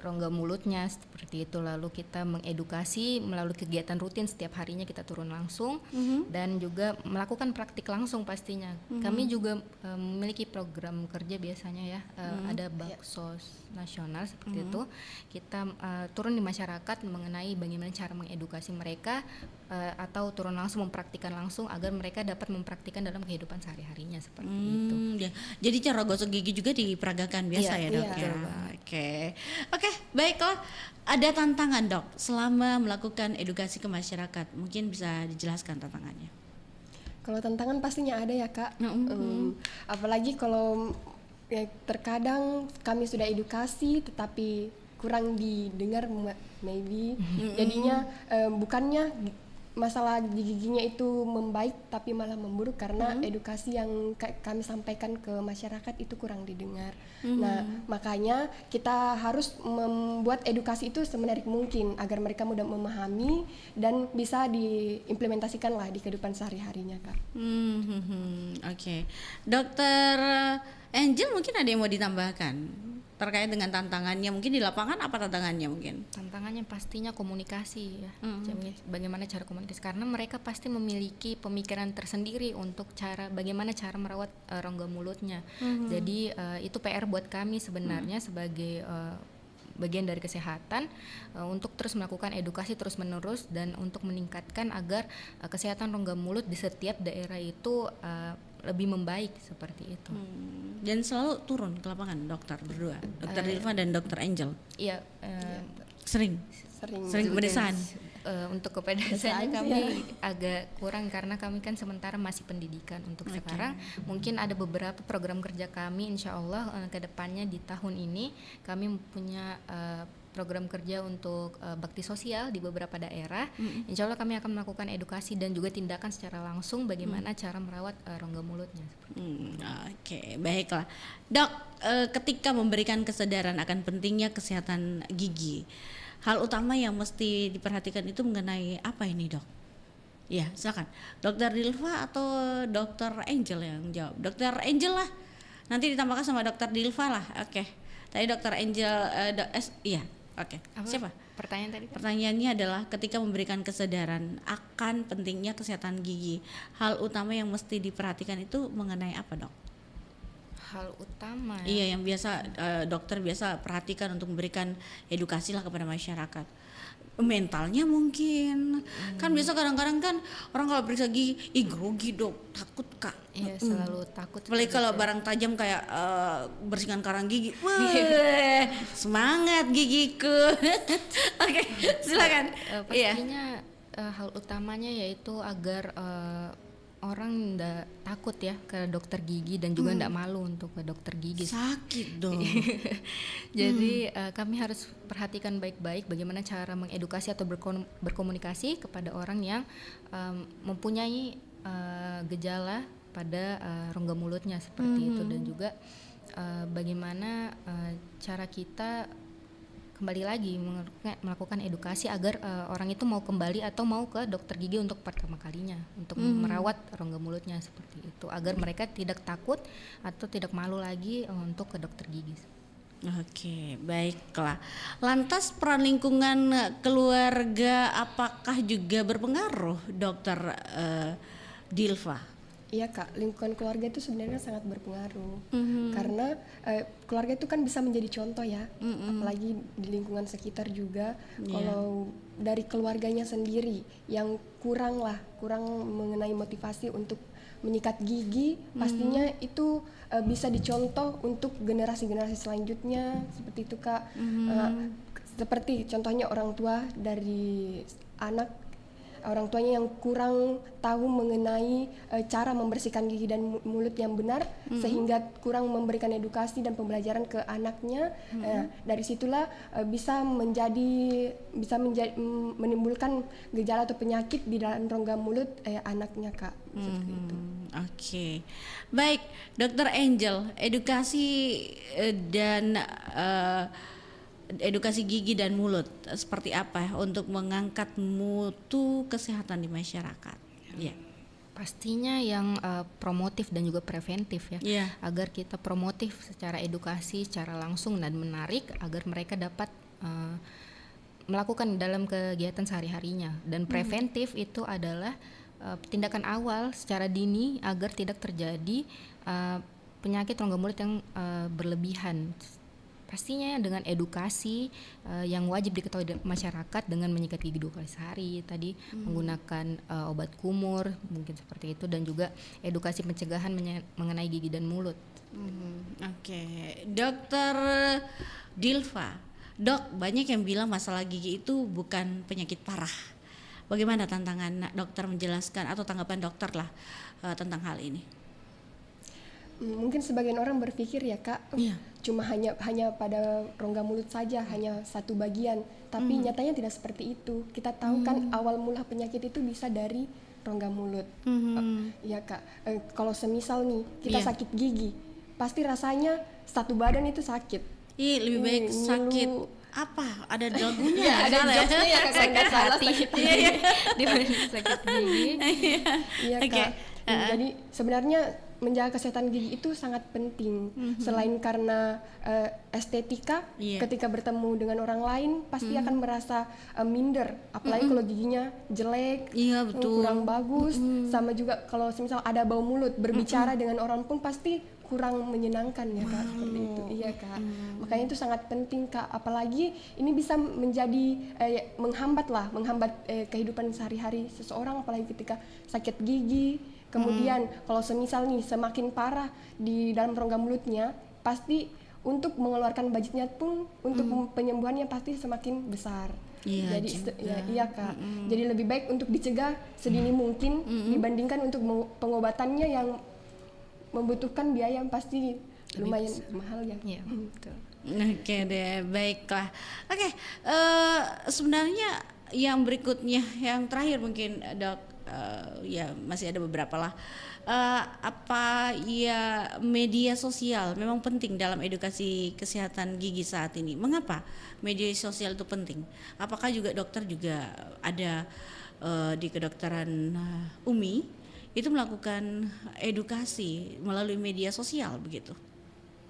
rongga mulutnya seperti itu, lalu kita mengedukasi melalui kegiatan rutin setiap harinya kita turun langsung dan juga melakukan praktik langsung pastinya. Kami juga memiliki program kerja biasanya ya, ada baksos nasional seperti itu. Kita turun di masyarakat mengenai bagaimana cara mengedukasi mereka atau turun langsung mempraktikkan langsung agar mereka dapat mempraktikkan dalam kehidupan sehari-harinya seperti itu. Ya. Jadi cara gosok gigi juga diperagakan biasa ya dok ya. Oke, baiklah. Ada tantangan dok selama melakukan edukasi ke masyarakat, mungkin bisa dijelaskan tantangannya. Kalau tantangan pastinya ada ya Kak, apalagi kalau terkadang kami sudah edukasi tetapi kurang didengar maybe, jadinya bukannya masalah giginya itu membaik tapi malah memburuk karena edukasi yang kami sampaikan ke masyarakat itu kurang didengar. Nah makanya kita harus membuat edukasi itu semenarik mungkin agar mereka mudah memahami dan bisa diimplementasikan lah di kehidupan sehari-harinya Kak. Oke. Dokter Angel mungkin ada yang mau ditambahkan terkait dengan tantangannya, mungkin di lapangan apa tantangannya mungkin? Tantangannya pastinya komunikasi ya, bagaimana cara komunikasi, karena mereka pasti memiliki pemikiran tersendiri untuk bagaimana cara merawat rongga mulutnya. Jadi itu PR buat kami sebenarnya sebagai bagian dari kesehatan untuk terus melakukan edukasi terus menerus dan untuk meningkatkan agar kesehatan rongga mulut di setiap daerah itu lebih membaik seperti itu. Dan selalu turun ke lapangan dokter berdua, dokter Dilva dan dokter Angel. Iya, sering pedesaan. Untuk ke pedesaan kami agak kurang karena kami kan sementara masih pendidikan untuk sekarang. Mungkin ada beberapa program kerja kami, insya Allah ke depannya di tahun ini kami punya program kerja untuk bakti sosial di beberapa daerah. Insya Allah kami akan melakukan edukasi dan juga tindakan secara langsung bagaimana cara merawat rongga mulutnya. Oke, baiklah. Dok, ketika memberikan kesadaran akan pentingnya kesehatan gigi, hal utama yang mesti diperhatikan itu mengenai apa ini dok? Ya, silakan. Dokter Dilva atau dokter Angel yang jawab? Dokter Angel lah. Nanti ditambahkan sama dokter Dilva lah. Oke. Tadi dokter Angel, iya. Oke. Siapa? Pertanyaan tadi? Pertanyaannya adalah ketika memberikan kesadaran akan pentingnya kesehatan gigi, hal utama yang mesti diperhatikan itu mengenai apa dok? Hal utama. Iya, yang biasa dokter biasa perhatikan untuk memberikan edukasi lah kepada masyarakat. Mentalnya mungkin kan biasa kadang-kadang kan orang kalau periksa gigi, grogi dok, takut kak. Iya, selalu takut. Apalagi kalau barang tajam kayak bersihkan karang gigi, semangat gigiku. Oke, silakan. Pastinya hal utamanya yaitu agar orang ndak takut ya ke dokter gigi dan juga ndak malu untuk ke dokter gigi. Sakit dong. Jadi kami harus perhatikan baik-baik bagaimana cara mengedukasi atau berkomunikasi kepada orang yang mempunyai gejala pada rongga mulutnya seperti itu, dan juga bagaimana cara kita kembali lagi melakukan edukasi agar orang itu mau kembali atau mau ke dokter gigi untuk pertama kalinya untuk merawat rongga mulutnya seperti itu, agar mereka tidak takut atau tidak malu lagi untuk ke dokter gigi. Oke, baiklah. Lantas peran lingkungan keluarga apakah juga berpengaruh, Dokter Dilva? Iya Kak, lingkungan keluarga itu sebenarnya sangat berpengaruh karena keluarga itu kan bisa menjadi contoh ya, apalagi di lingkungan sekitar juga. Kalau dari keluarganya sendiri yang kurang mengenai motivasi untuk menyikat gigi, pastinya itu bisa dicontoh untuk generasi-generasi selanjutnya seperti itu Kak. Seperti contohnya orang tua dari orang tuanya yang kurang tahu mengenai cara membersihkan gigi dan mulut yang benar, sehingga kurang memberikan edukasi dan pembelajaran ke anaknya. Dari situlah bisa menimbulkan gejala atau penyakit di dalam rongga mulut anaknya Kak. Seperti itu. Oke, baik, Dokter Angel, edukasi dan edukasi gigi dan mulut seperti apa untuk mengangkat mutu kesehatan di masyarakat? Ya. Pastinya yang promotif dan juga preventif ya, agar kita promotif secara edukasi, secara langsung dan menarik agar mereka dapat melakukan dalam kegiatan sehari-harinya. Dan preventif itu adalah tindakan awal secara dini agar tidak terjadi penyakit rongga mulut yang berlebihan. Pastinya dengan edukasi yang wajib diketahui masyarakat dengan menyikat gigi 2 kali sehari tadi, menggunakan obat kumur mungkin seperti itu, dan juga edukasi pencegahan mengenai gigi dan mulut. Oke, Dokter Dilva, Dok, banyak yang bilang masalah gigi itu bukan penyakit parah. Bagaimana tantangan dokter menjelaskan atau tanggapan dokter lah tentang hal ini? Mungkin sebagian orang berpikir ya Kak, cuma hanya pada rongga mulut saja, hanya satu bagian. Tapi nyatanya tidak seperti itu. Kita tahu kan awal mula penyakit itu bisa dari rongga mulut. Ya Kak, kalau semisal nih kita sakit gigi, pasti rasanya satu badan itu sakit. Lebih baik sakit apa? Ada lagunya? Ada jokesnya ya Kak, nggak salah sakit gigi dibanding sakit gigi. Iya Kak. Jadi sebenarnya menjaga kesehatan gigi itu sangat penting. Selain karena estetika, ketika bertemu dengan orang lain pasti akan merasa minder, apalagi kalau giginya jelek, kurang bagus. Sama juga kalau misal ada bau mulut, berbicara dengan orang pun pasti kurang menyenangkan ya Kak, seperti itu. Iya Kak. Makanya itu sangat penting Kak, apalagi ini bisa menjadi menghambat kehidupan sehari-hari seseorang, apalagi ketika sakit gigi. Kemudian kalau semisal nih semakin parah di dalam rongga mulutnya, pasti untuk mengeluarkan budgetnya pun untuk penyembuhannya pasti semakin besar. Jadi iya Kak. Jadi lebih baik untuk dicegah sedini mungkin dibandingkan untuk pengobatannya yang membutuhkan biaya yang pasti lumayan mahal ya. Betul. Oke deh, baiklah. Oke, sebenarnya yang berikutnya, yang terakhir mungkin Dok, ya masih ada beberapa lah. Apa ya media sosial memang penting dalam edukasi kesehatan gigi saat ini? Mengapa media sosial itu penting? Apakah juga dokter juga ada di kedokteran UMI itu melakukan edukasi melalui media sosial begitu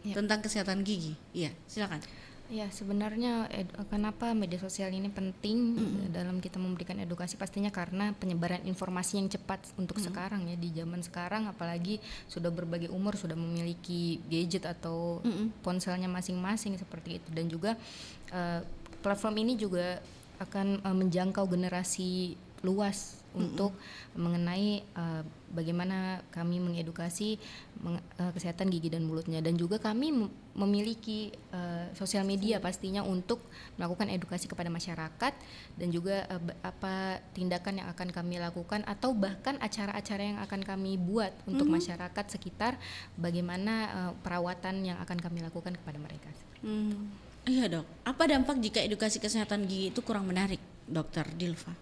tentang kesehatan gigi? Iya, silakan. Ya, sebenarnya kenapa media sosial ini penting dalam kita memberikan edukasi, pastinya karena penyebaran informasi yang cepat untuk sekarang ya, di zaman sekarang apalagi sudah berbagai umur sudah memiliki gadget atau ponselnya masing-masing seperti itu, dan juga platform ini juga akan menjangkau generasi luas untuk mengenai bagaimana kami mengedukasi kesehatan gigi dan mulutnya, dan juga kami memiliki sosial media pastinya untuk melakukan edukasi kepada masyarakat, dan juga apa tindakan yang akan kami lakukan atau bahkan acara-acara yang akan kami buat untuk masyarakat sekitar, bagaimana perawatan yang akan kami lakukan kepada mereka. Iya Dok, apa dampak jika edukasi kesehatan gigi itu kurang menarik, Dokter Dilva?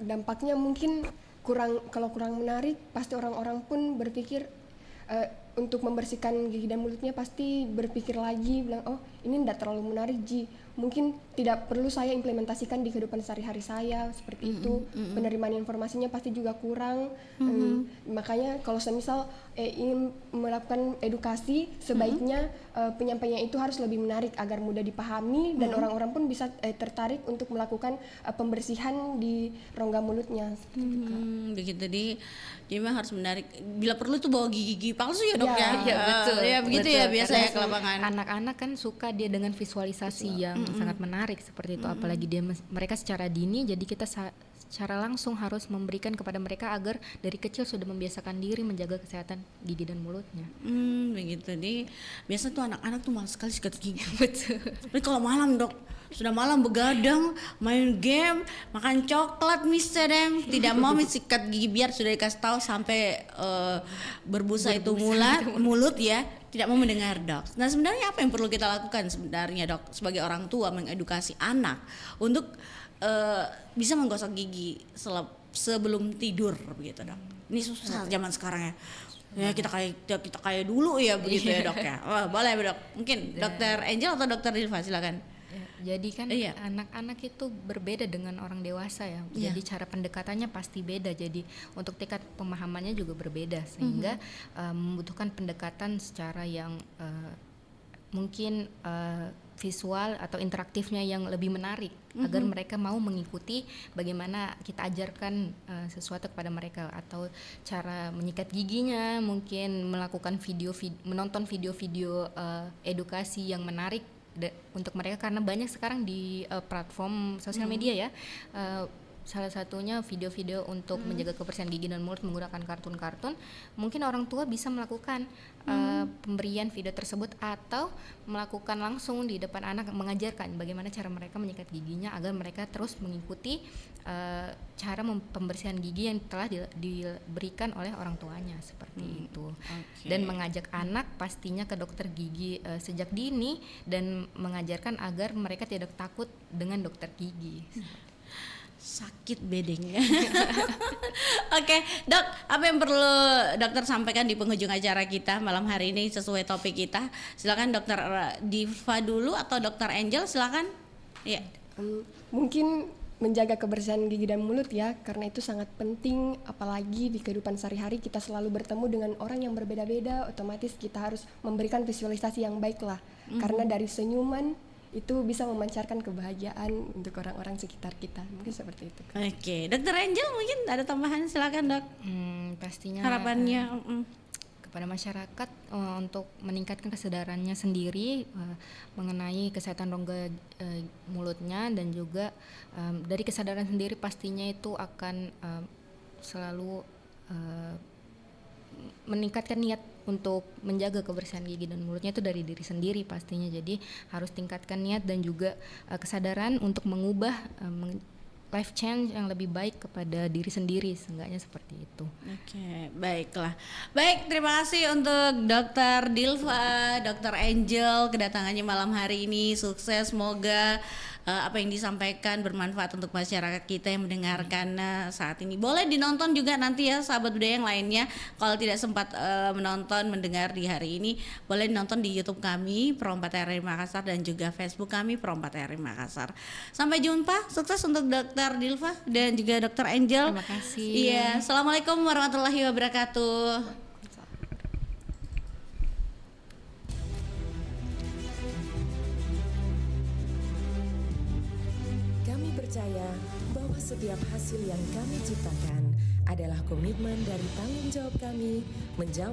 Dampaknya mungkin kurang menarik, pasti orang-orang pun berpikir untuk membersihkan gigi dan mulutnya pasti berpikir lagi, bilang oh ini tidak terlalu menarik Ji, mungkin tidak perlu saya implementasikan di kehidupan sehari-hari saya seperti itu. Penerimaan informasinya pasti juga kurang. Makanya kalau semisal ingin melakukan edukasi, sebaiknya penyampaiannya itu harus lebih menarik agar mudah dipahami dan orang-orang pun bisa tertarik untuk melakukan pembersihan di rongga mulutnya. Begitu jadi memang harus menarik. Bila perlu tuh bawa gigi palsu ya dok ya. Iya betul. Ya begitu betul. ya biasanya ke lapangan. Anak-anak kan suka dia dengan visualisasi yang sangat menarik seperti itu. Apalagi mereka secara dini, jadi kita secara langsung harus memberikan kepada mereka agar dari kecil sudah membiasakan diri menjaga kesehatan gigi dan mulutnya. Begitu nih. Biasa tuh anak-anak tuh malas sekali sikat gigi. Betul. Tapi kalau malam dok, sudah malam begadang, main game, makan coklat misalnya, tidak mau sikat gigi biar sudah dikasih tahu sampai berbusa itu mulut ya, tidak mau mendengar dok. Nah sebenarnya apa yang perlu kita lakukan sebenarnya dok sebagai orang tua mengedukasi anak untuk bisa menggosok gigi sebelum tidur begitu dok? Ini susah zaman sekarang ya. Ya kita kayak dulu ya begitu ya dok ya. Boleh dok. Mungkin Dokter Angel atau Dokter Dilva silakan. Jadi kan anak-anak itu berbeda dengan orang dewasa ya. Jadi cara pendekatannya pasti beda. Jadi untuk tingkat pemahamannya juga berbeda sehingga membutuhkan pendekatan secara yang mungkin visual atau interaktifnya yang lebih menarik agar mereka mau mengikuti bagaimana kita ajarkan sesuatu kepada mereka, atau cara menyikat giginya, mungkin melakukan menonton video-video edukasi yang menarik untuk mereka, karena banyak sekarang di platform sosial media ya, salah satunya video-video untuk menjaga kebersihan gigi dan mulut menggunakan kartun-kartun. Mungkin orang tua bisa melakukan pemberian video tersebut atau melakukan langsung di depan anak, mengajarkan bagaimana cara mereka menyikat giginya agar mereka terus mengikuti cara pembersihan gigi yang telah diberikan oleh orang tuanya seperti itu. Dan mengajak anak pastinya ke dokter gigi sejak dini dan mengajarkan agar mereka tidak takut dengan dokter gigi. Sakit bedengnya. Oke, dok, apa yang perlu dokter sampaikan di penghujung acara kita malam hari ini sesuai topik kita? Silakan Dokter Dilva dulu atau Dokter Angel, silakan. Ya. Mungkin menjaga kebersihan gigi dan mulut ya, karena itu sangat penting, apalagi di kehidupan sehari-hari kita selalu bertemu dengan orang yang berbeda-beda, otomatis kita harus memberikan visualisasi yang baik lah, karena dari senyuman itu bisa memancarkan kebahagiaan untuk orang-orang sekitar kita, mungkin seperti itu. Oke, Dokter Angel mungkin ada tambahan, silakan dok. Pastinya harapannya kepada masyarakat untuk meningkatkan kesadarannya sendiri mengenai kesehatan rongga mulutnya, dan juga dari kesadaran sendiri pastinya itu akan selalu meningkatkan niat untuk menjaga kebersihan gigi dan mulutnya itu dari diri sendiri pastinya. Jadi harus tingkatkan niat dan juga kesadaran untuk mengubah life change yang lebih baik kepada diri sendiri, seenggaknya seperti itu. Oke, baiklah. Baik, terima kasih untuk Dokter Dilva, Dokter Angel kedatangannya malam hari ini. Sukses, semoga apa yang disampaikan bermanfaat untuk masyarakat kita yang mendengarkan saat ini. Boleh dinonton juga nanti ya sahabat budaya yang lainnya. Kalau tidak sempat mendengar di hari ini, boleh dinonton di YouTube kami Pro 4 RRI Makassar dan juga Facebook kami Pro 4 RRI Makassar. Sampai jumpa, sukses untuk Dokter Dilva dan juga Dokter Angel. Terima kasih. Iya, assalamualaikum warahmatullahi wabarakatuh. Percaya bahwa setiap hasil yang kami ciptakan adalah komitmen dari tanggung jawab kami menjawab